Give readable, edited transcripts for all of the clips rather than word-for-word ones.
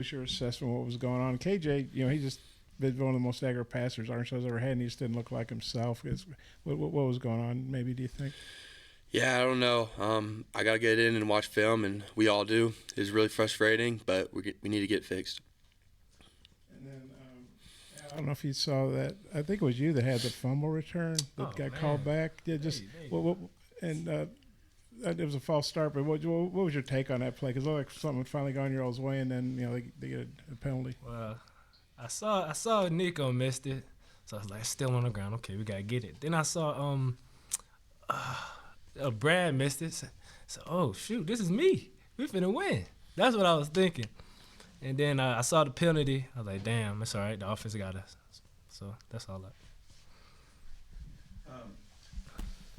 What's your assessment of what was going on? KJ, he just been one of the most accurate passers Arkansas's ever had, and he just didn't look like himself. What was going on, maybe, do you think? Yeah, I don't know. I got to get in and watch film, and we all do. It's really frustrating, but we need to get fixed. And then I don't know if you saw that. I think it was you that had the fumble return that got called back. Yeah, just it was a false start. But what was your take on that play? Because it looked like something had finally gone your all's way, and then they get a penalty. Well, I saw Nico missed it, so I was like, still on the ground. Okay, we gotta get it. Then I saw Brad missed it. So oh shoot, this is me. We finna win. That's what I was thinking. And then I saw the penalty. I was like, damn, it's all right. The offense got us. So that's all that.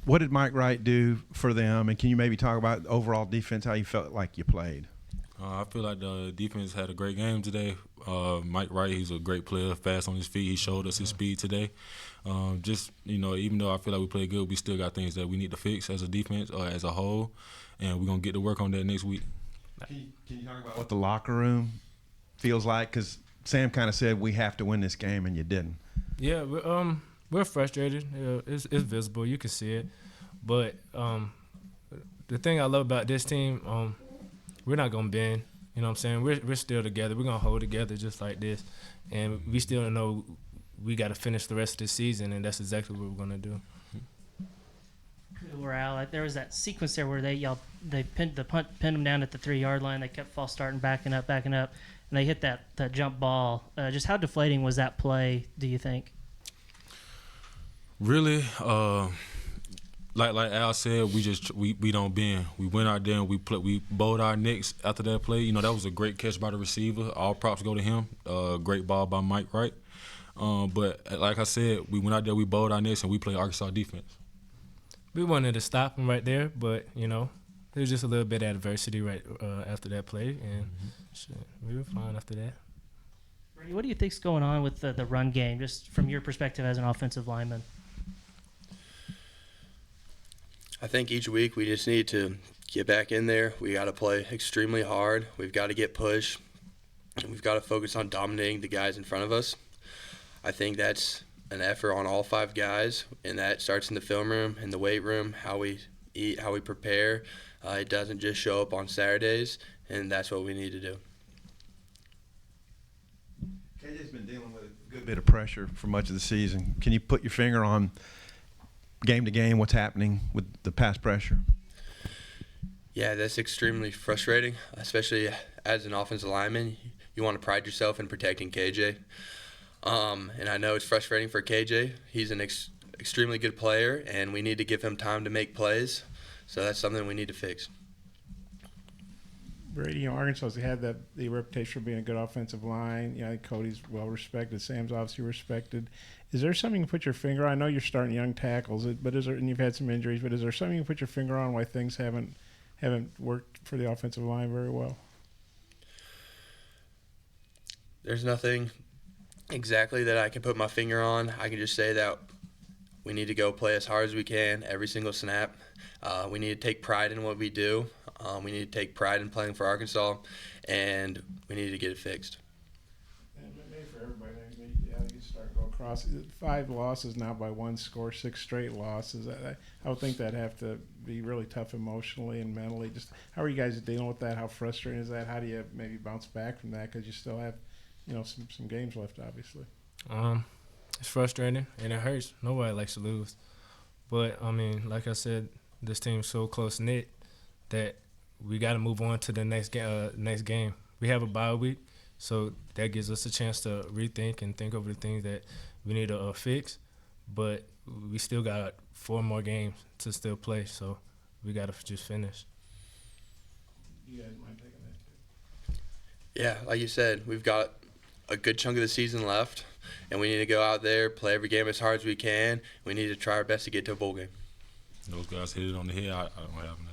What did Mike Wright do for them? And can you maybe talk about overall defense, how you felt like you played? I feel like the defense had a great game today. Mike Wright, he's a great player, fast on his feet. He showed us his speed today. Even though I feel like we played good, we still got things that we need to fix as a defense or as a whole, and we're going to get to work on that next week. Can you talk about what the locker room feels like? Because Sam kind of said we have to win this game, and you didn't. Yeah, we're frustrated. It's visible. You can see it. But the thing I love about this team, we're not going to bend. You know what I'm saying? We're still together. We're going to hold together just like this. And we still know we got to finish the rest of the season, and that's exactly what we're going to do. Morale. Like there was that sequence there where they pinned them down at the 3-yard line. They kept false starting, backing up, and they hit that jump ball. Just how deflating was that play, do you think? Really, like Al said, we don't bend. We went out there and we bowled our necks after that play. That was a great catch by the receiver. All props go to him. Great ball by Mike Wright. But like I said, we went out there, we bowled our necks, and we played Arkansas defense. We wanted to stop him right there, but there was just a little bit of adversity right after that play, and we were fine after that. Brady, what do you think's going on with the run game, just from your perspective as an offensive lineman? I think each week we just need to get back in there. We got to play extremely hard. We've got to get pushed, and we've got to focus on dominating the guys in front of us. I think that's an effort on all 5 guys, and that starts in the film room, in the weight room, how we eat, how we prepare. It doesn't just show up on Saturdays, and that's what we need to do. KJ's been dealing with a good bit of pressure for much of the season. Can you put your finger on game to game what's happening with the pass pressure? Yeah, that's extremely frustrating, especially as an offensive lineman. You want to pride yourself in protecting KJ. And I know it's frustrating for KJ. He's an extremely good player, and we need to give him time to make plays. So that's something we need to fix. Brady, Arkansas has had the reputation for being a good offensive line. I think Cody's well respected. Sam's obviously respected. Is there something you can put your finger on? I know you're starting young tackles, but and you've had some injuries, but is there something you can put your finger on why things haven't worked for the offensive line very well? There's nothing exactly that I can put my finger on. I can just say that we need to go play as hard as we can every single snap. We need to take pride in what we do. We need to take pride in playing for Arkansas, and we need to get it fixed. And maybe for everybody, you start going across 5 losses now by 1 score, 6 straight losses. I would think that'd have to be really tough emotionally and mentally. Just how are you guys dealing with that? How frustrating is that? How do you maybe bounce back from that? Because you still have some games left, obviously. It's frustrating and it hurts. Nobody likes to lose, but like I said, this team's so close knit that we got to move on to the next game. We have a bye week, so that gives us a chance to rethink and think over the things that we need to fix. But we still got 4 more games to still play, so we got to just finish. You guys mind taking that too? Yeah, like you said, we've got a good chunk of the season left, and we need to go out there, play every game as hard as we can. We need to try our best to get to a bowl game. Those guys hit it on the head. I don't have that.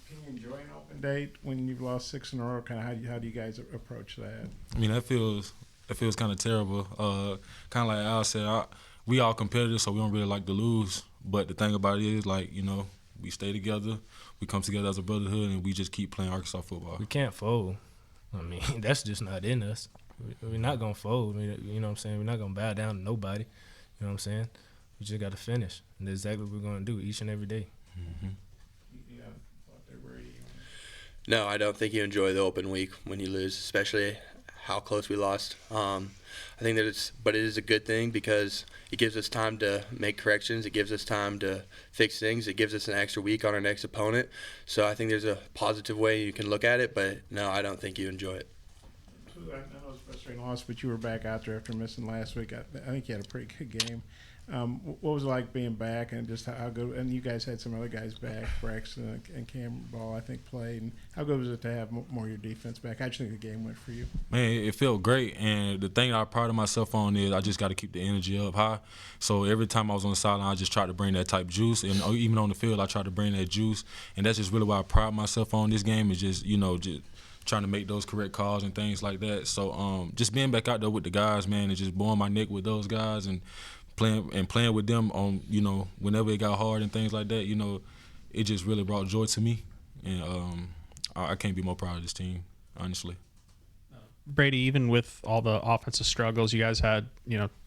Can you enjoy an open date when you've lost 6 in a row? Kind of how do you guys approach that? That feels kind of terrible. Kind of like Al said, we all competitive, so we don't really like to lose. But the thing about it is, we stay together, we come together as a brotherhood, and we just keep playing Arkansas football. We can't fold. I mean, that's just not in us. We're not gonna fold. You know what I'm saying? We're not gonna bow down to nobody. You know what I'm saying? We just got to finish, and that's exactly what we're gonna do each and every day. Yeah, thought they were eating. No, I don't think you enjoy the open week when you lose, especially how close we lost. I think that but it is a good thing because it gives us time to make corrections. It gives us time to fix things. It gives us an extra week on our next opponent. So I think there's a positive way you can look at it, but no, I don't think you enjoy it. I know it's a frustrating loss, but you were back out there after missing last week. I think you had a pretty good game. What was it like being back, and just how good? And you guys had some other guys back, Braxton and Cam Ball, I think, played. And how good was it to have more of your defense back? I just think the game went for you. Man, it felt great, and the thing I pride myself on is I just got to keep the energy up high. So every time I was on the sideline, I just tried to bring that type juice, and even on the field, I tried to bring that juice, and that's just really what I pride myself on. This game is just just trying to make those correct calls and things like that. So just being back out there with the guys, man, and just blowing my neck with those guys and playing with them on whenever it got hard and things like that, it just really brought joy to me, and I can't be more proud of this team, honestly. Brady, even with all the offensive struggles, you guys had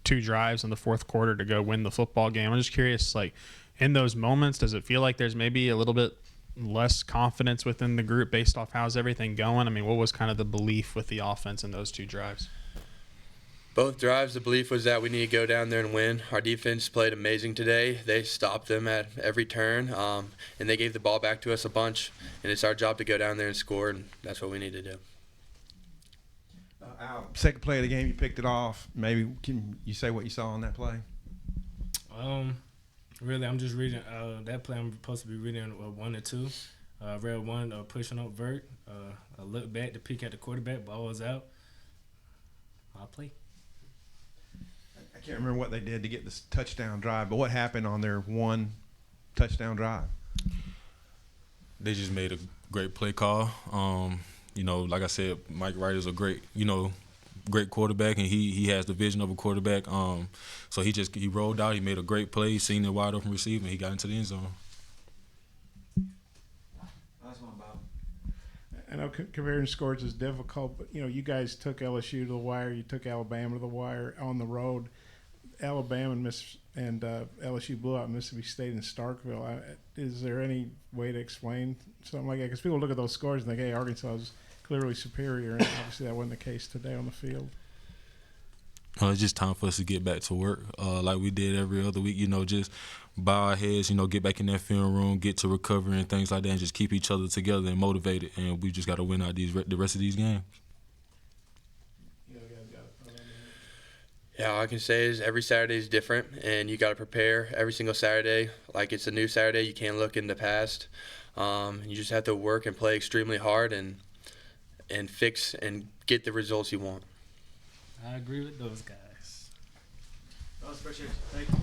2 drives in the fourth quarter to go win the football game. I'm just curious, like, in those moments, does it feel like there's maybe a little bit less confidence within the group based off how's everything going? I mean, what was kind of the belief with the offense in those 2 drives? Both drives, the belief was that we need to go down there and win. Our defense played amazing today. They stopped them at every turn, and they gave the ball back to us a bunch. And it's our job to go down there and score, and that's what we need to do. Al, second play of the game, you picked it off. Maybe can you say what you saw on that play? Really, I'm just reading that play. I'm supposed to be reading 1 and 2. Read 1, pushing up vert. I look back to peek at the quarterback. Ball was out. I'll play. I can't remember what they did to get this touchdown drive, but what happened on their 1 touchdown drive? They just made a great play call. Like I said, Mike Wright is a great quarterback, and he has the vision of a quarterback. So he rolled out, he made a great play, he seen the wide open receiver, and he got into the end zone. That's one, Bob. I know comparing scores is difficult, but you guys took LSU to the wire. You took Alabama to the wire on the road. Alabama and LSU blew out Mississippi State in Starkville. Is there any way to explain something like that? Because people look at those scores and think, hey, Arkansas is clearly superior, and obviously that wasn't the case today on the field. It's just time for us to get back to work like we did every other week, just bow our heads, get back in that film room, get to recovery and things like that, and just keep each other together and motivated. And we just got to win out the rest of these games. Yeah, all I can say is every Saturday is different, and you got to prepare every single Saturday like it's a new Saturday. You can't look in the past. You just have to work and play extremely hard and fix and get the results you want. I agree with those guys. Appreciate it. Thank you.